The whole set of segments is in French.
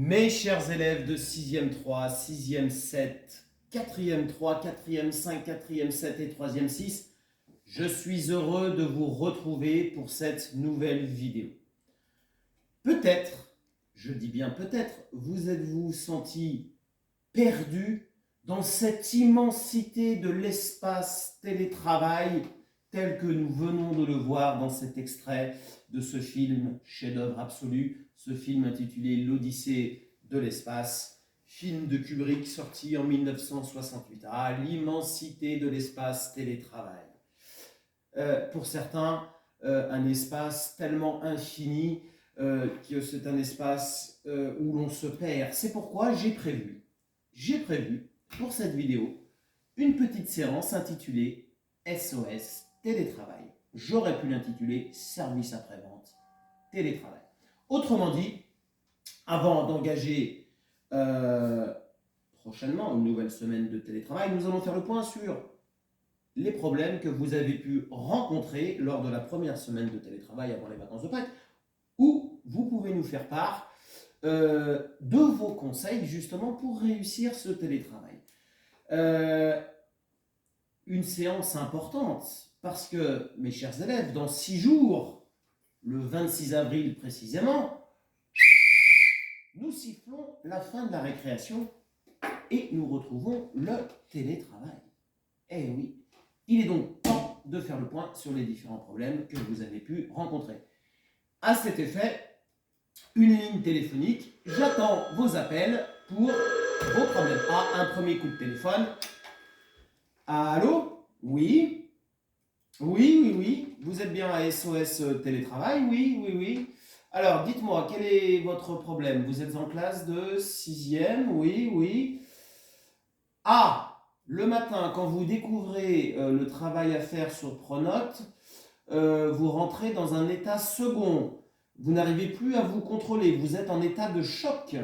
Mes chers élèves de 6e 3, 6e 7, 4e 3, 4e 5, 4e 7 et 3e 6, je suis heureux de vous retrouver pour cette nouvelle vidéo. Peut-être, je dis bien peut-être, vous êtes-vous senti perdu dans cette immensité de l'espace télétravail tel que nous venons de le voir dans cet extrait de ce film chef-d'œuvre absolu, ce film intitulé L'Odyssée de l'espace, film de Kubrick sorti en 1968. Ah, l'immensité de l'espace télétravail. Pour certains, un espace tellement infini que c'est un espace où l'on se perd. C'est pourquoi j'ai prévu pour cette vidéo une petite séance intitulée SOS Télétravail. J'aurais pu l'intituler Service après-vente Télétravail. Autrement dit, avant d'engager prochainement une nouvelle semaine de télétravail, nous allons faire le point sur les problèmes que vous avez pu rencontrer lors de la première semaine de télétravail avant les vacances de Pâques, où vous pouvez nous faire part de vos conseils justement pour réussir ce télétravail. Une séance importante parce que, mes chers élèves, dans 6 jours, le 26 avril précisément, nous sifflons la fin de la récréation et nous retrouvons le télétravail. Eh oui, il est donc temps de faire le point sur les différents problèmes que vous avez pu rencontrer. À cet effet, une ligne téléphonique, j'attends vos appels pour vos problèmes. Ah, un premier coup de téléphone. Allô? Oui? Oui. Vous êtes bien à SOS Télétravail? Oui. Alors, dites-moi, quel est votre problème? Vous êtes en classe de 6e? Oui. Ah, le matin, quand vous découvrez le travail à faire sur Pronote, vous rentrez dans un état second. Vous n'arrivez plus à vous contrôler. Vous êtes en état de choc.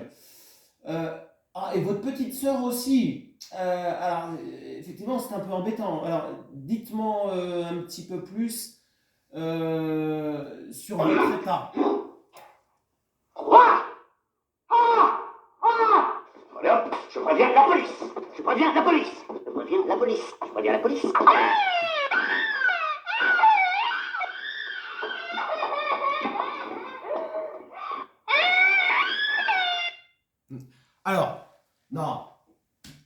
Et votre petite sœur aussi. Alors, effectivement, c'est un peu embêtant. Alors, dites-moi un petit peu plus sur votre état. Allez hop, je préviens la police. Alors, non,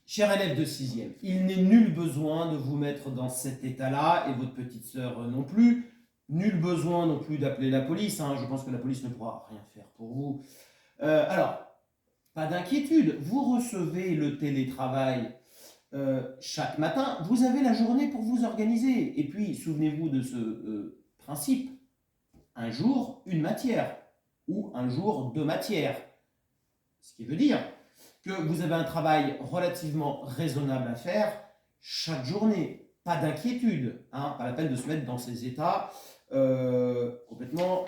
cher élève de 6e, il n'est nul besoin de vous mettre dans cet état-là, et votre petite sœur non plus. Nul besoin non plus d'appeler la police, hein. Je pense que la police ne pourra rien faire pour vous. Alors, pas d'inquiétude, vous recevez le télétravail chaque matin, vous avez la journée pour vous organiser. Et puis, souvenez-vous de ce principe, un jour, une matière, ou un jour, deux matières. Ce qui veut dire que vous avez un travail relativement raisonnable à faire chaque journée. Pas d'inquiétude, hein, pas la peine de se mettre dans ces états complètement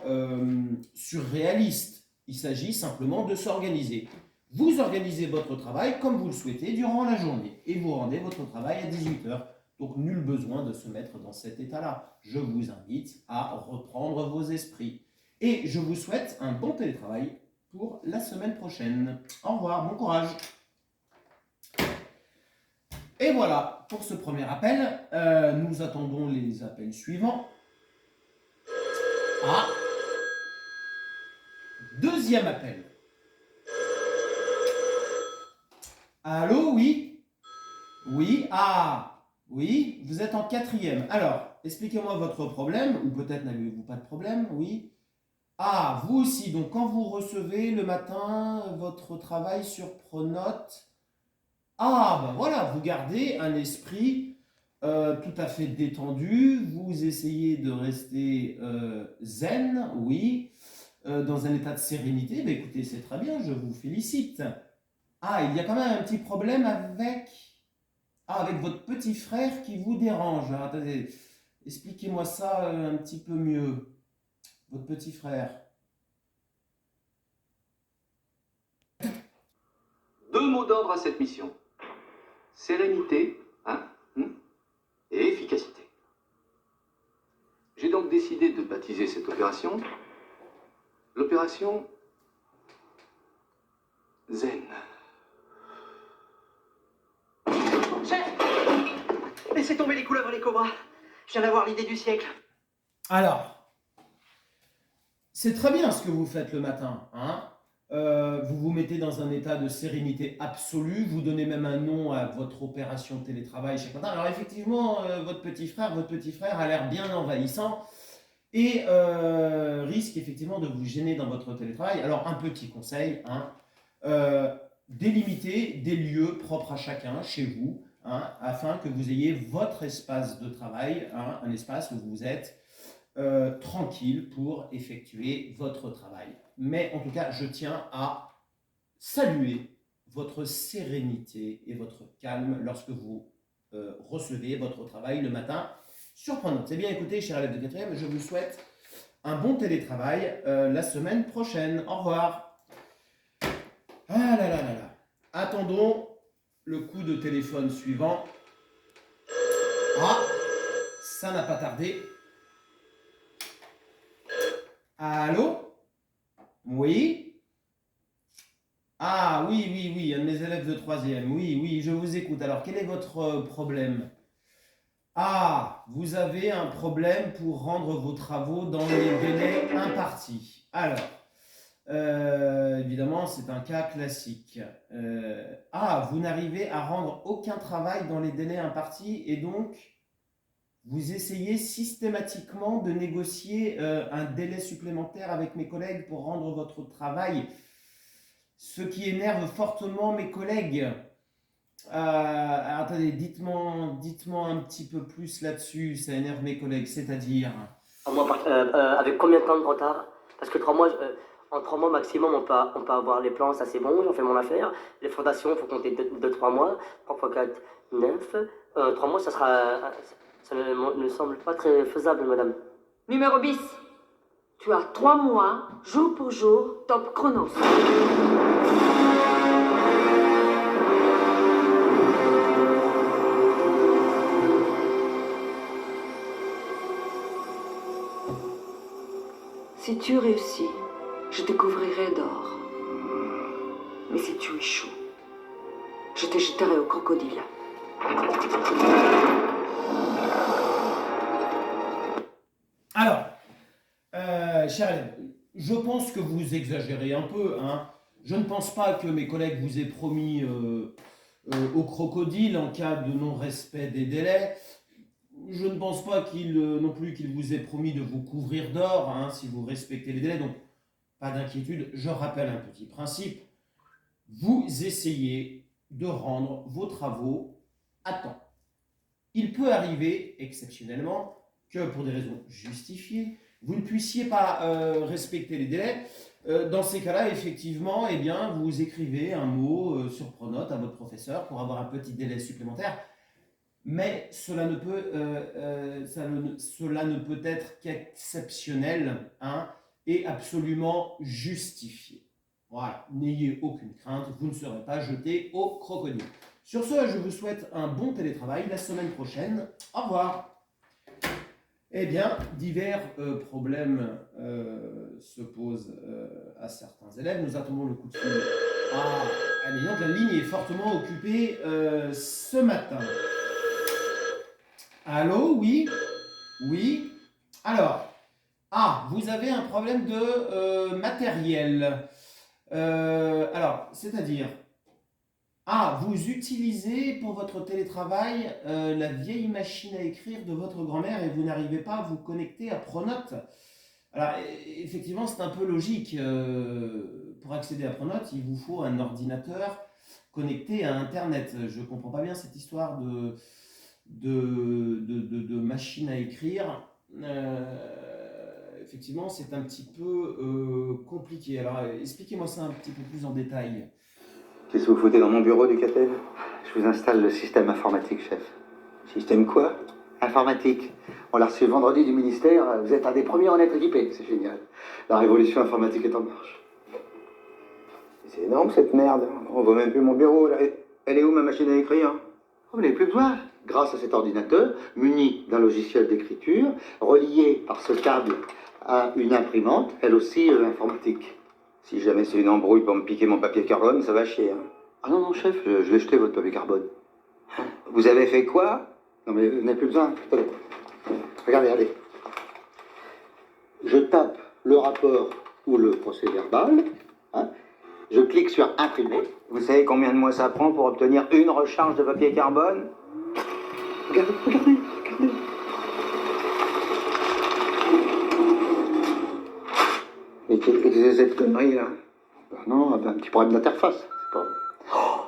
surréalistes. Il s'agit simplement de s'organiser. Vous organisez votre travail comme vous le souhaitez durant la journée et vous rendez votre travail à 18h. Donc nul besoin de se mettre dans cet état-là. Je vous invite à reprendre vos esprits. Et je vous souhaite un bon télétravail pour la semaine prochaine. Au revoir, bon courage. Et voilà pour ce premier appel. Nous attendons les appels suivants. Ah, deuxième appel. Allô, oui? Oui, ah, oui, vous êtes en 4e. Alors, expliquez-moi votre problème, ou peut-être n'avez-vous pas de problème, oui? Ah, vous aussi, donc quand vous recevez le matin votre travail sur Pronote, ah, ben voilà, vous gardez un esprit tout à fait détendu, vous essayez de rester zen, oui, dans un état de sérénité. Ben écoutez, c'est très bien, je vous félicite. Ah, il y a quand même un petit problème avec votre petit frère qui vous dérange. Alors, attendez, expliquez-moi ça un petit peu mieux. Votre petit frère. Deux mots d'ordre à cette mission. Sérénité, et efficacité. J'ai donc décidé de baptiser cette opération l'opération zen. Chef, laissez tomber les couleuvres et les cobras. Je viens d'avoir l'idée du siècle. Alors, c'est très bien ce que vous faites le matin, hein. Vous vous mettez dans un état de sérénité absolue, vous donnez même un nom à votre opération de télétravail chaque matin. Alors effectivement, votre petit frère a l'air bien envahissant et risque effectivement de vous gêner dans votre télétravail. Alors un petit conseil, hein, délimitez des lieux propres à chacun chez vous, hein, afin que vous ayez votre espace de travail, hein, un espace où vous êtes tranquille pour effectuer votre travail. Mais en tout cas, je tiens à saluer votre sérénité et votre calme lorsque vous recevez votre travail le matin sur Pronote. C'est bien écouté, chers élèves de 4e, je vous souhaite un bon télétravail la semaine prochaine. Au revoir. Ah là là là là. Attendons le coup de téléphone suivant. Ah, ça n'a pas tardé. Allô? Oui? Ah oui, un de mes élèves de 3e. Oui, je vous écoute. Alors, quel est votre problème? Ah, vous avez un problème pour rendre vos travaux dans les délais impartis. Alors, évidemment, c'est un cas classique. Vous n'arrivez à rendre aucun travail dans les délais impartis et donc vous essayez systématiquement de négocier un délai supplémentaire avec mes collègues pour rendre votre travail, ce qui énerve fortement mes collègues. Attendez, dites-moi un petit peu plus là-dessus, ça énerve mes collègues, c'est-à-dire... Avec combien de temps de retard? Parce que 3 mois, en 3 mois maximum, on peut avoir les plans, ça c'est bon, j'en fais mon affaire. Les fondations, il faut compter 2-3 mois. 3 x 4, 9. 3 mois, ça ne me semble pas très faisable, madame. Numéro bis. Tu as 3 mois, jour pour jour, top chronos. Si tu réussis, je te couvrirai d'or. Mais si tu échoues, je te jeterai au crocodile. Alors, chers élèves, je pense que vous exagérez un peu, hein. Je ne pense pas que mes collègues vous aient promis au crocodile en cas de non-respect des délais. Je ne pense pas non plus qu'il vous ait promis de vous couvrir d'or, hein, si vous respectez les délais. Donc, pas d'inquiétude. Je rappelle un petit principe. Vous essayez de rendre vos travaux à temps. Il peut arriver, exceptionnellement, que pour des raisons justifiées, vous ne puissiez pas respecter les délais. Dans ces cas-là, effectivement, eh bien, vous écrivez un mot sur Pronote à votre professeur pour avoir un petit délai supplémentaire. Mais cela ne peut être qu'exceptionnel, hein, et absolument justifié. Voilà, n'ayez aucune crainte, vous ne serez pas jeté au crocodile. Sur ce, je vous souhaite un bon télétravail la semaine prochaine. Au revoir. Eh bien, divers problèmes se posent à certains élèves. Nous attendons le coup de fil. Allez, donc la ligne est fortement occupée ce matin. Allô, oui? Oui? Alors, vous avez un problème de matériel. Alors, c'est-à-dire, vous utilisez pour votre télétravail la vieille machine à écrire de votre grand-mère et vous n'arrivez pas à vous connecter à Pronote. Alors, effectivement, c'est un peu logique. Pour accéder à Pronote, il vous faut un ordinateur connecté à Internet. Je ne comprends pas bien cette histoire de machine à écrire. Effectivement, c'est un petit peu compliqué. Alors, expliquez-moi ça un petit peu plus en détail. Qu'est-ce que vous foutez dans mon bureau du CATEL? Je vous installe le système informatique, chef. Système quoi? Informatique. On l'a reçu vendredi du ministère. Vous êtes un des premiers à en être équipé. C'est génial. La révolution informatique est en marche. C'est énorme cette merde. On voit même plus mon bureau. Là. Elle est où ma machine à écrire? Vous n'avez plus besoin. Grâce à cet ordinateur, muni d'un logiciel d'écriture, relié par ce câble à une imprimante, elle aussi informatique. Si jamais c'est une embrouille pour me piquer mon papier carbone, ça va chier. Hein. Ah non, non, chef, je vais jeter votre papier carbone. Hein? Vous avez fait quoi? Non, mais vous n'avez plus besoin. Attendez. Regardez, regardez. Je tape le rapport ou le procès-verbal. Hein? Je clique sur imprimer. Vous savez combien de mois ça prend pour obtenir une recharge de papier carbone? Regardez, regardez, regardez. Mais qu'est-ce que c'est cette connerie là? Non, un petit problème d'interface. C'est pas... Oh,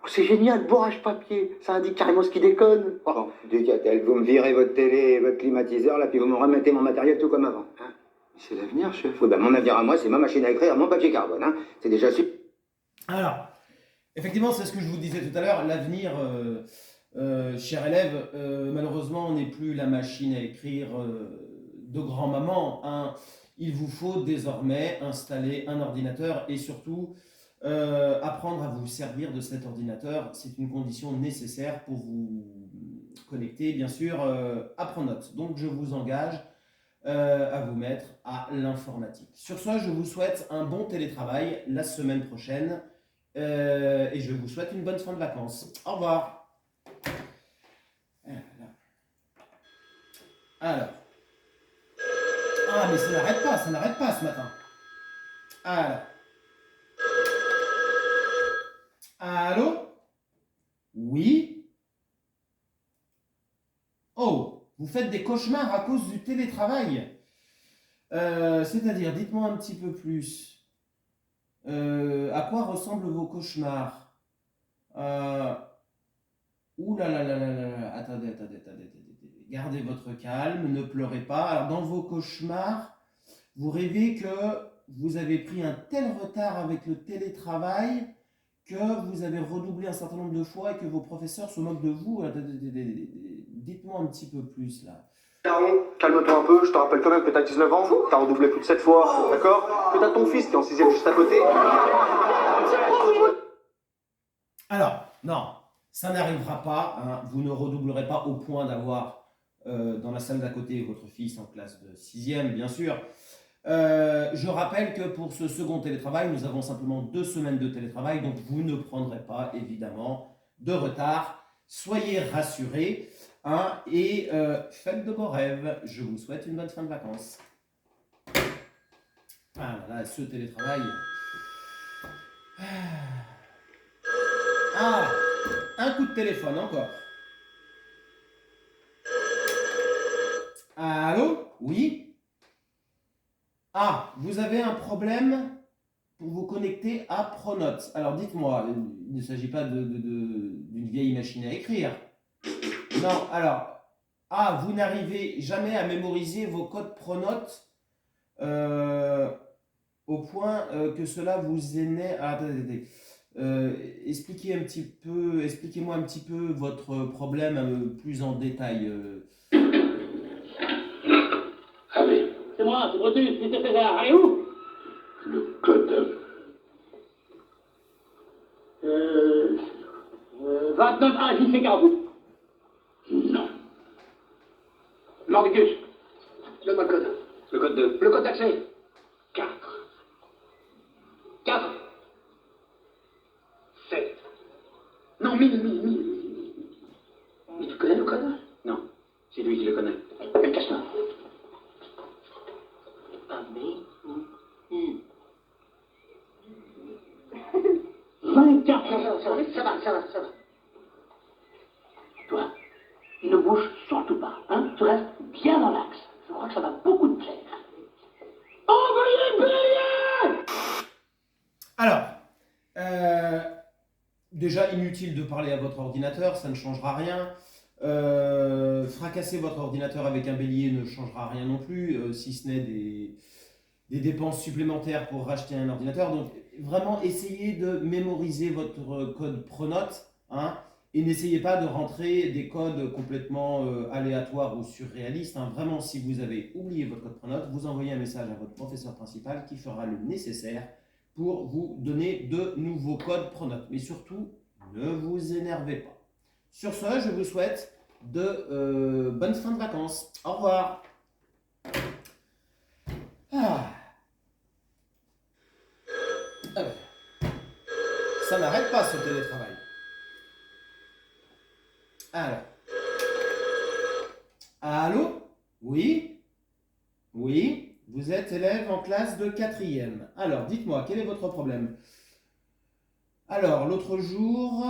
c'est génial, bourrage papier. Ça indique carrément ce qui déconne. Bon, Ducatel, vous me virez votre télé et votre climatiseur là, puis vous me remettez mon matériel tout comme avant. Hein? C'est l'avenir, chef. Oui, ben, mon avenir à moi, c'est ma machine à écrire, mon papier carbone. Hein? C'est déjà super. Alors, effectivement, c'est ce que je vous disais tout à l'heure, l'avenir, cher élève, malheureusement, n'est plus la machine à écrire de grand-maman. Hein. Il vous faut désormais installer un ordinateur et surtout apprendre à vous servir de cet ordinateur. C'est une condition nécessaire pour vous connecter, bien sûr, à Pronote. Donc, je vous engage à vous mettre à l'informatique. Sur ce, je vous souhaite un bon télétravail la semaine prochaine et je vous souhaite une bonne fin de vacances. Au revoir. Alors. Ah, mais ça n'arrête pas ce matin. Alors. Allô? Oui? Oh, vous faites des cauchemars à cause du télétravail. C'est-à-dire, dites-moi un petit peu plus. À quoi ressemblent vos cauchemars? Ouh là là là là là là. Attendez. Gardez votre calme, ne pleurez pas. Alors, dans vos cauchemars, vous rêvez que vous avez pris un tel retard avec le télétravail que vous avez redoublé un certain nombre de fois et que vos professeurs se moquent de vous. Dites-moi un petit peu plus là. Daron, calme-toi un peu, je te rappelle quand même que t'as 19 ans, t'as redoublé plus de 7 fois, d'accord? Que t'as ton fils qui est en 6ème juste à côté. Alors, non, ça n'arrivera pas, hein. Vous ne redoublerez pas au point d'avoir dans la salle d'à côté votre fils en classe de 6e, bien sûr. Je rappelle que pour ce second télétravail, nous avons simplement 2 semaines de télétravail, donc vous ne prendrez pas évidemment de retard. Soyez rassurés, hein, et faites de beaux rêves. Je vous souhaite une bonne fin de vacances. Ah là là, ce télétravail. Ah, un coup de téléphone encore. Allô? Oui? Ah, vous avez un problème pour vous connecter à Pronote. Alors dites-moi, il ne s'agit pas d'une vieille machine à écrire. Non, alors, vous n'arrivez jamais à mémoriser vos codes Pronote au point que cela vous est... Ah, attendez. Expliquez-moi un petit peu votre problème plus en détail. Allez. C'est moi, c'est Brutus, Mr. César, allez-vous? Le code. 29A, JC 48. Non. Mordicus. Donne-moi le code. Le code 2. Le code d'accès. 4. 7. Non, 1000. Mais tu connais le code? Non. C'est lui qui le connaît. Cache-toi. Ah, mais... 24. Ça va. Toi, ne bouge surtout pas, hein? Tu restes bien dans l'axe. Je crois que ça va beaucoup te plaire. Envoyez payer! Alors, déjà inutile de parler à votre ordinateur, ça ne changera rien. Fracasser votre ordinateur avec un bélier ne changera rien non plus, si ce n'est des dépenses supplémentaires pour racheter un ordinateur. Donc vraiment, essayez de mémoriser votre code Pronote, hein, et n'essayez pas de rentrer des codes complètement aléatoires ou surréalistes. Hein. Vraiment, si vous avez oublié votre code Pronote, vous envoyez un message à votre professeur principal qui fera le nécessaire pour vous donner de nouveaux codes Pronote. Mais surtout, ne vous énervez pas. Sur ce, je vous souhaite de bonnes fins de vacances. Au revoir. n'arrête pas ce télétravail. Alors. Allô? Oui? Oui? Vous êtes élève en classe de 4e. Alors, dites-moi, quel est votre problème? Alors, l'autre jour,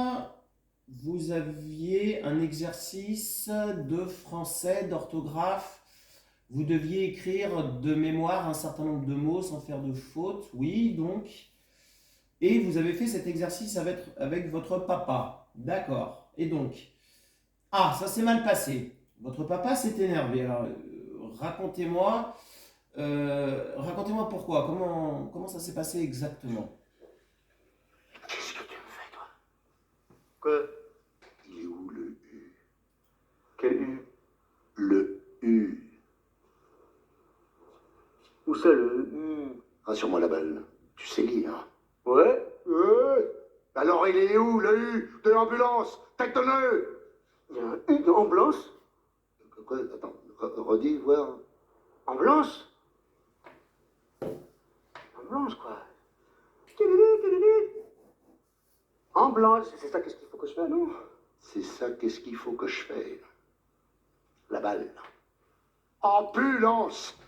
vous aviez un exercice de français, d'orthographe. Vous deviez écrire de mémoire un certain nombre de mots sans faire de faute. Oui, donc. Et vous avez fait cet exercice avec votre papa. D'accord. Et donc, ah, ça s'est mal passé. Votre papa s'est énervé. Alors, racontez-moi pourquoi. Comment ça s'est passé exactement? Qu'est-ce que tu me fais, toi? Quoi? Il est où le U? Quel U? Le U. Où ça, le U? Rassure-moi la balle. Tu sais lire. Ouais? Alors il est où le U de l'ambulance? Tête de nœud! Il y a un U de ambulance? Quoi? Attends, redis, voir. Ambulance? Ambulance, quoi. Ambulance, c'est ça, qu'est-ce qu'il faut que je fasse, non? C'est ça, qu'est-ce qu'il faut que je fasse? La balle. Ambulance!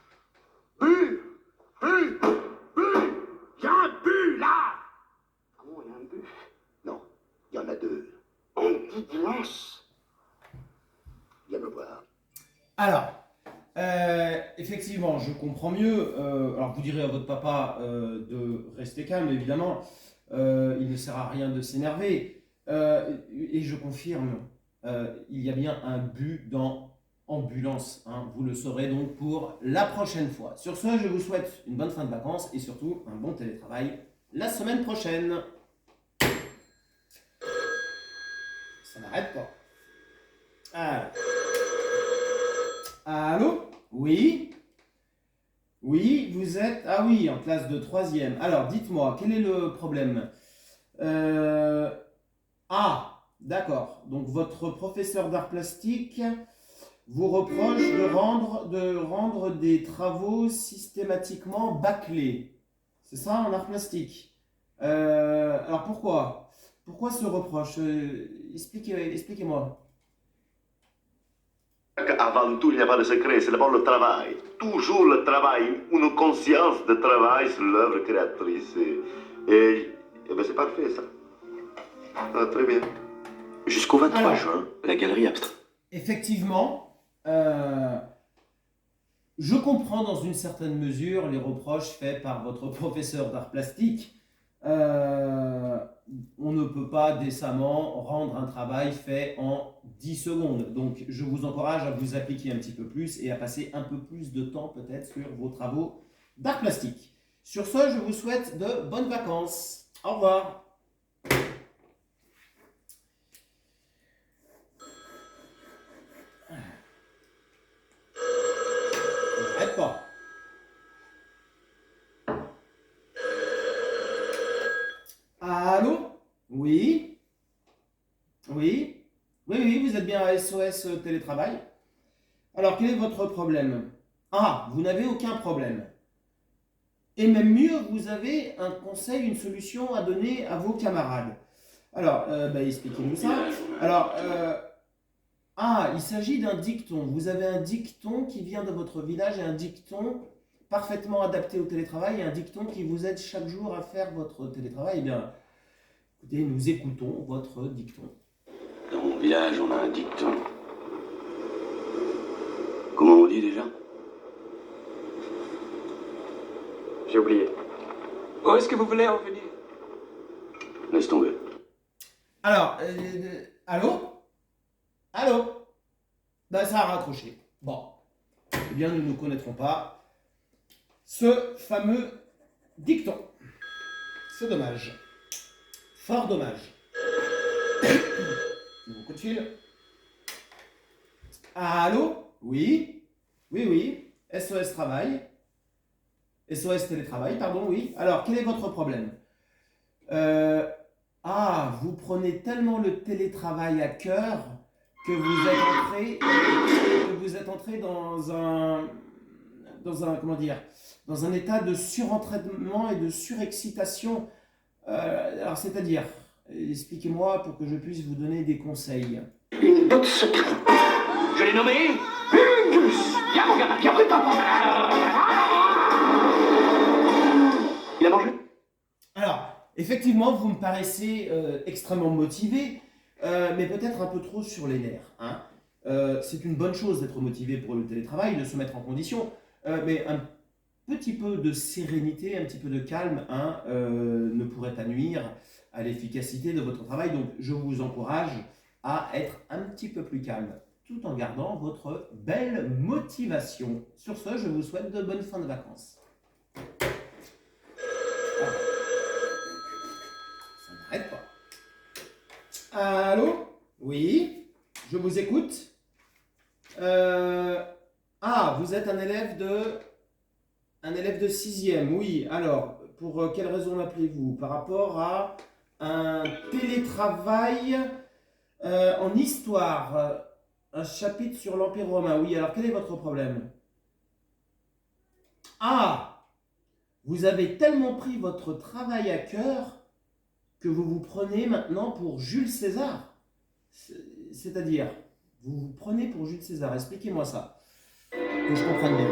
Bu! Bu! Bu! Il y a un but là! Ah bon, il y a un but. Non, il y en a deux. Ambulance? Viens me voir. Alors, effectivement, je comprends mieux. Alors, vous direz à votre papa de rester calme, évidemment. Il ne sert à rien de s'énerver. Et je confirme, il y a bien un but dans ambulance. Hein. Vous le saurez donc pour la prochaine fois. Sur ce, je vous souhaite une bonne fin de vacances et surtout un bon télétravail la semaine prochaine. Ça n'arrête pas. Alors. Allô? Oui? Oui, vous êtes... Ah oui, en classe de 3e. Alors, dites-moi, quel est le problème? Ah, d'accord. Donc, votre professeur d'art plastique vous reproche de rendre des travaux systématiquement bâclés. C'est ça, en art plastique? Alors, pourquoi? Pourquoi ce reproche? Expliquez-moi. Avant tout, il n'y a pas de secret, c'est d'abord le travail. Toujours le travail, une conscience de travail sur l'œuvre créatrice. Et ben c'est parfait, ça. Ah, très bien. Jusqu'au 23 Alors, juin, la galerie abstraite. Effectivement, je comprends dans une certaine mesure les reproches faits par votre professeur d'art plastique. On ne peut pas décemment rendre un travail fait en 10 secondes. Donc, je vous encourage à vous appliquer un petit peu plus et à passer un peu plus de temps peut-être sur vos travaux d'art plastique. Sur ce, je vous souhaite de bonnes vacances. Au revoir. N'arrête pas. Allô? Oui? Oui? Oui, vous êtes bien à SOS Télétravail. Alors, quel est votre problème? Ah, vous n'avez aucun problème. Et même mieux, vous avez un conseil, une solution à donner à vos camarades. Alors, expliquez-nous ça. Alors, il s'agit d'un dicton. Vous avez un dicton qui vient de votre village et un dicton parfaitement adapté au télétravail et un dicton qui vous aide chaque jour à faire votre télétravail. Eh bien, écoutez, nous écoutons votre dicton. Dans mon village, on a un dicton. Comment on dit déjà? J'ai oublié. Où est-ce que vous voulez en venir? Laisse tomber. Alors, allô? Allô? Ben, ça a raccroché. Bon. Eh bien, nous ne connaîtrons pas ce fameux dicton. C'est dommage. Fort dommage. Nouveau coup de fil. Allô? Oui? Oui. SOS Travail. SOS Télétravail, pardon, oui. Alors, quel est votre problème? Vous prenez tellement le télétravail à cœur que vous êtes entré dans un état de surentraînement et de surexcitation. Alors, c'est-à-dire, Expliquez-moi pour que je puisse vous donner des conseils. Une botte secrète. Je l'ai nommé Fungus. Viens, mon gamin, viens, prépare. Il a mangé? Alors, effectivement, vous me paraissez extrêmement motivé, mais peut-être un peu trop sur les nerfs. Hein. C'est une bonne chose d'être motivé pour le télétravail, de se mettre en condition, mais un petit peu de sérénité, un petit peu de calme hein, ne pourrait pas nuire à l'efficacité de votre travail. Donc, je vous encourage à être un petit peu plus calme, tout en gardant votre belle motivation. Sur ce, je vous souhaite de bonnes fins de vacances. Ça n'arrête pas. Allô? Oui, je vous écoute. Vous êtes un élève de 6e, oui. Alors, pour quelle raison m'appelez-vous? Par rapport à un télétravail en histoire, un chapitre sur l'Empire romain, oui. Alors, quel est votre problème? Ah! Vous avez tellement pris votre travail à cœur que vous vous prenez maintenant pour Jules César. C'est-à-dire, vous vous prenez pour Jules César. Expliquez-moi ça, que je comprenne bien.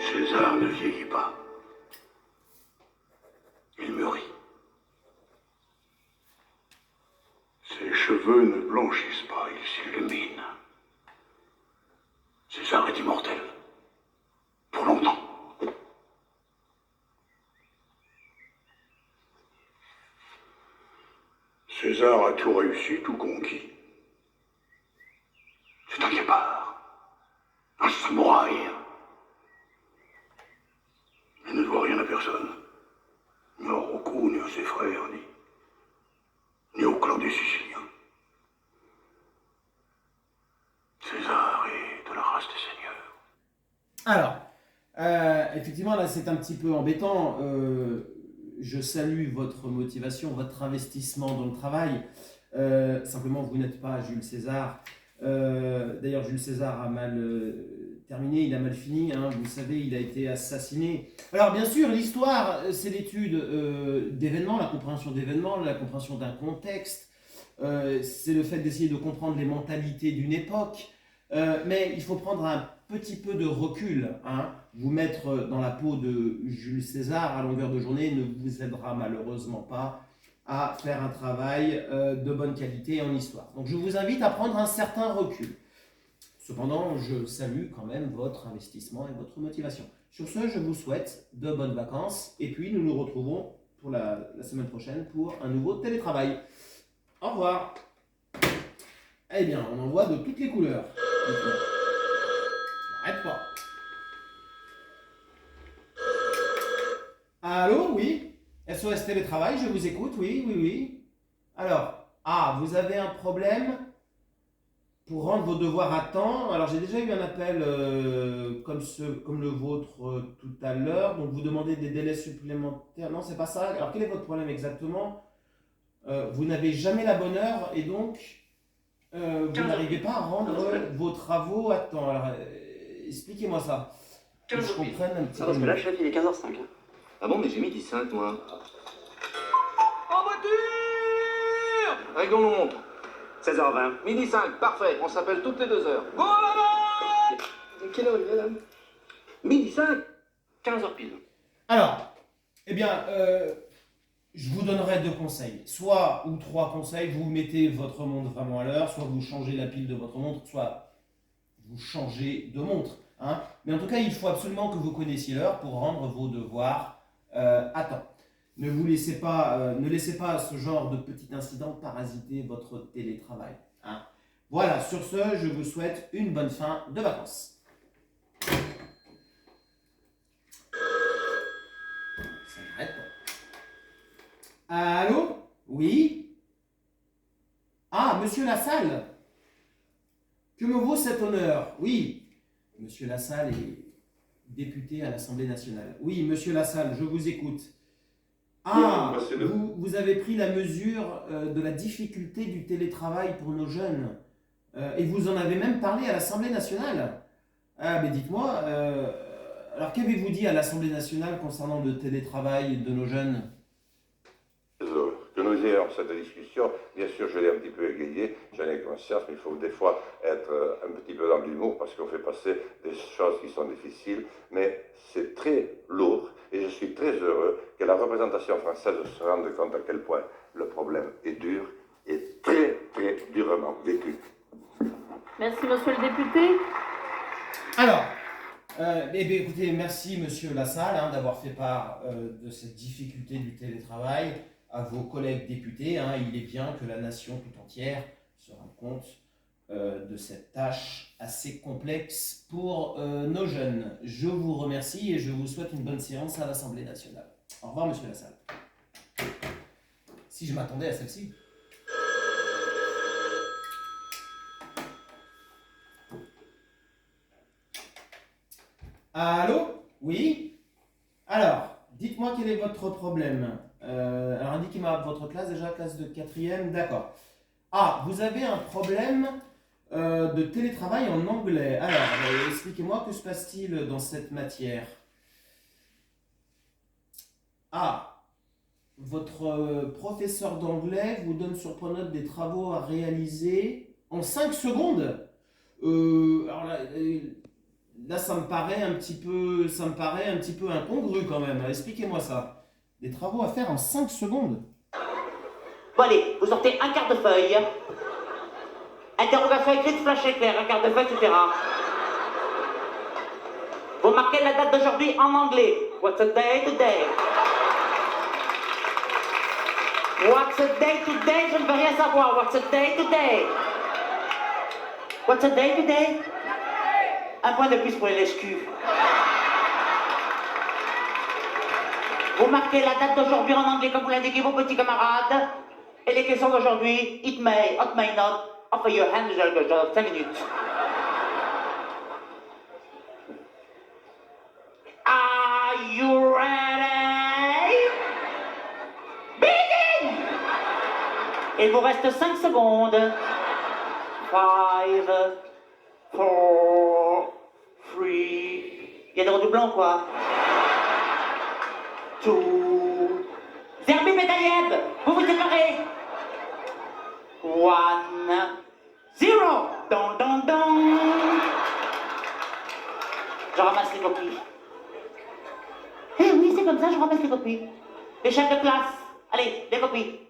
César ne vieillit pas. Il mûrit. Ses cheveux ne blanchissent pas, ils s'illuminent. César est immortel. Pour longtemps. César a tout réussi, tout conquis. C'est un guépard. Un samouraï. Il ne doit rien à personne. Ni au Rocco, ni à ses frères, ni au clan des Siciliens. César est de la race des seigneurs. Alors, effectivement, là, c'est un petit peu embêtant. Je salue votre motivation, votre investissement dans le travail. Simplement, vous n'êtes pas Jules César. D'ailleurs, Jules César a mal terminé, il a mal fini. Hein, vous savez, il a été assassiné. Alors, bien sûr, l'histoire, c'est l'étude d'événements, la compréhension d'événements, la compréhension d'un contexte. C'est le fait d'essayer de comprendre les mentalités d'une époque. Mais il faut prendre un petit peu de recul. Hein. Vous mettre dans la peau de Jules César à longueur de journée ne vous aidera malheureusement pas à faire un travail de bonne qualité en histoire. Donc je vous invite à prendre un certain recul. Cependant, je salue quand même votre investissement et votre motivation. Sur ce, je vous souhaite de bonnes vacances et puis nous nous retrouvons pour la semaine prochaine pour un nouveau télétravail. Au revoir. Eh bien, on en voit de toutes les couleurs. N'arrête pas. Allô, oui? SOS Télétravail, je vous écoute, oui. Alors, vous avez un problème pour rendre vos devoirs à temps. Alors, j'ai déjà eu un appel comme le vôtre tout à l'heure. Donc, vous demandez des délais supplémentaires. Non, c'est pas ça. Alors, quel est votre problème exactement? Vous n'avez jamais la bonne heure et donc vous n'arrivez pas à rendre vos travaux à temps. Alors, expliquez-moi ça. Que je comprenne un petit peu. Parce que là, chef, il est 15h05. Hein. Ah bon, mais j'ai mis 10-5, moi. En voiture! Réglons nos montres. 16h20. Midi 5, parfait. On s'appelle toutes les 2 heures. Bon, maman! Quelle heure, madame? Midi 5. 15h pile. Alors, eh bien, je vous donnerai 2 conseils. Soit, ou 3 conseils, vous mettez votre montre vraiment à l'heure, soit vous changez la pile de votre montre, soit vous changez de montre. Hein. Mais en tout cas, il faut absolument que vous connaissiez l'heure pour rendre vos devoirs à temps. Ne laissez pas ce genre de petit incident parasiter votre télétravail. Hein. Voilà, sur ce, je vous souhaite une bonne fin de vacances. Ça n'arrête pas. Allô? Oui? Monsieur Lassalle? Que me vaut cet honneur? Oui, Monsieur Lassalle est député à l'Assemblée nationale. Oui, Monsieur Lassalle, je vous écoute. Vous avez pris la mesure de la difficulté du télétravail pour nos jeunes. Et vous en avez même parlé à l'Assemblée nationale. Mais dites-moi, Alors, qu'avez-vous dit à l'Assemblée nationale concernant le télétravail de nos jeunes? Que nous ayons cette discussion, bien sûr, je l'ai un petit peu égayé, j'en ai conscience, mais il faut des fois être un petit peu dans l'humour parce qu'on fait passer des choses qui sont difficiles, mais c'est très lourd et je suis très heureux que la représentation française se rende compte à quel point le problème est dur et très, très durement vécu. Merci, monsieur le député. Alors, eh bien, écoutez, merci Monsieur Lassalle d'avoir fait part de cette difficulté du télétravail à vos collègues députés. Il est bien que la nation tout entière se rende compte de cette tâche assez complexe pour nos jeunes. Je vous remercie et je vous souhaite une bonne séance à l'Assemblée nationale. Au revoir Monsieur Lassalle. Si je m'attendais à celle-ci. Allô? Oui? Alors, dites-moi quel est votre problème. Alors, indiquez-moi votre classe, déjà, classe de 4e, d'accord. Ah, vous avez un problème de télétravail en anglais. Alors, expliquez-moi, que se passe-t-il dans cette matière? Ah, votre professeur d'anglais vous donne sur pronote des travaux à réaliser en 5 secondes? Alors là, ça me paraît un petit peu incongru quand même. Expliquez-moi ça. Des travaux à faire en 5 secondes. Bon allez, vous sortez un quart de feuille. Interrogation écrite, flash éclair, un quart de feuille, etc. Vous marquez la date d'aujourd'hui en anglais. What's a day today? What's a day today? Je ne veux rien savoir. What's a day today? What's a day today? Un point de plus pour les LSQ. Vous marquez la date d'aujourd'hui en anglais comme vous l'indiquez vos petits camarades. Et les questions d'aujourd'hui, it may not, offer your hand, 5 minutes. Are you ready? Begin! Il vous reste 5 secondes. 5, 4, 3. Il y a des redoublants quoi? 2. Zerbi Medayeb, vous vous séparez. 1, 0. Don, don, don. Je ramasse les copies. Eh oui, c'est comme ça, je ramasse les copies. Les chefs de classe, allez, les copies.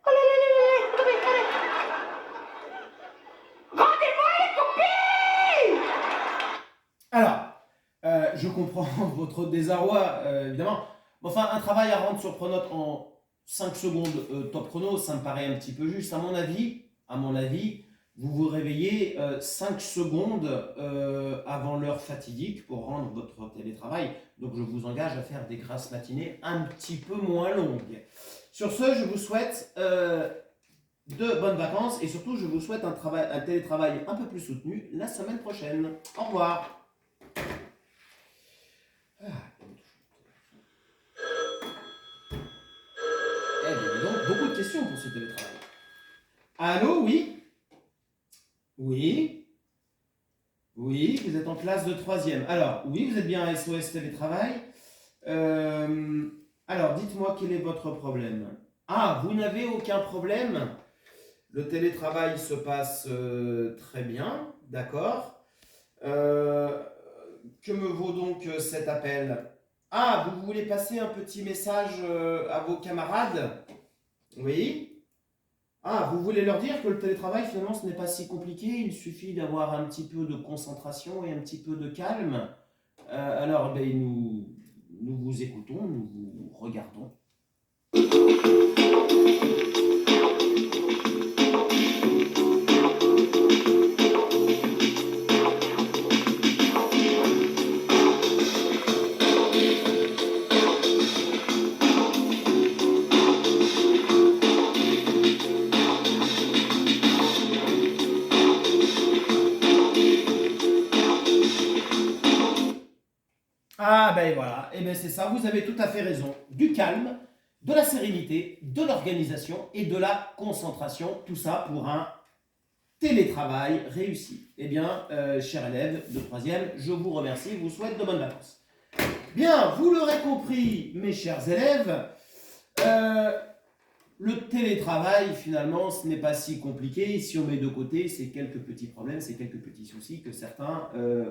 Allez, allez, allez, allez, allez. Rendez-moi les copies! Alors, je comprends votre désarroi, évidemment. Enfin, un travail à rendre sur pronote en 5 secondes top chrono, ça me paraît un petit peu juste. À mon avis, vous vous réveillez 5 secondes avant l'heure fatidique pour rendre votre télétravail. Donc, je vous engage à faire des grasses matinées un petit peu moins longues. Sur ce, je vous souhaite de bonnes vacances et surtout, je vous souhaite un télétravail un peu plus soutenu la semaine prochaine. Au revoir. Eh bien, dis donc, beaucoup de questions pour ce télétravail. Allô, oui? Oui? Oui, vous êtes en classe de 3e. Alors, oui, vous êtes bien à SOS Télétravail. Alors, dites-moi quel est votre problème. Ah, vous n'avez aucun problème? Le télétravail se passe très bien, d'accord. Que me vaut donc cet appel? Ah, vous voulez passer un petit message à vos camarades? Oui. Ah, vous voulez leur dire que le télétravail, finalement, ce n'est pas si compliqué. Il suffit d'avoir un petit peu de concentration et un petit peu de calme. Alors, ben, nous vous écoutons, nous vous regardons. Ah ben voilà, et ben c'est ça, vous avez tout à fait raison. Du calme, de la sérénité, de l'organisation et de la concentration, tout ça pour un télétravail réussi. Eh bien, chers élèves de 3e, je vous remercie, vous souhaite de bonnes vacances. Bien, vous l'aurez compris, mes chers élèves, le télétravail, finalement, ce n'est pas si compliqué. Si on met de côté, c'est quelques petits problèmes, c'est quelques petits soucis que certains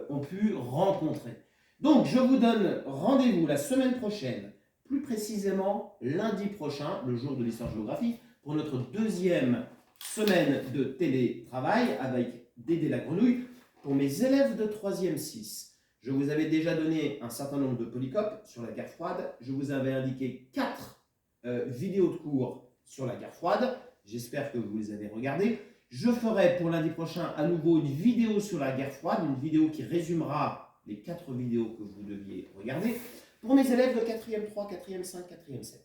ont pu rencontrer. Donc, je vous donne rendez-vous la semaine prochaine, plus précisément lundi prochain, le jour de l'histoire-géographie, pour notre 2e semaine de télétravail avec Dédé la grenouille. Pour mes élèves de 3e 6, je vous avais déjà donné un certain nombre de polycopes sur la guerre froide. Je vous avais indiqué 4 vidéos de cours sur la guerre froide. J'espère que vous les avez regardées. Je ferai pour lundi prochain à nouveau une vidéo sur la guerre froide, une vidéo qui résumera les 4 vidéos que vous deviez regarder. Pour mes élèves de 4e 3, 4e 5, 4e 7,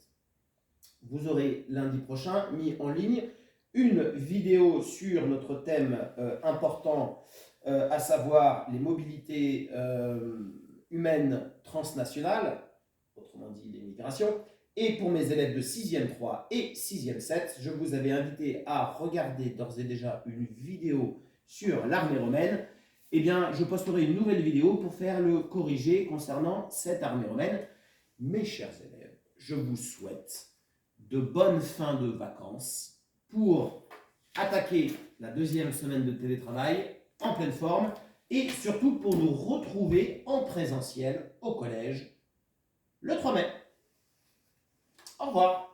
vous aurez lundi prochain mis en ligne une vidéo sur notre thème important, à savoir les mobilités humaines transnationales, autrement dit les migrations. Et pour mes élèves de 6e 3 et 6e 7, je vous avais invité à regarder d'ores et déjà une vidéo sur l'armée romaine. Eh bien, je posterai une nouvelle vidéo pour faire le corrigé concernant cette armée romaine. Mes chers élèves, je vous souhaite de bonnes fins de vacances pour attaquer la 2e semaine de télétravail en pleine forme et surtout pour nous retrouver en présentiel au collège le 3 mai. Au revoir.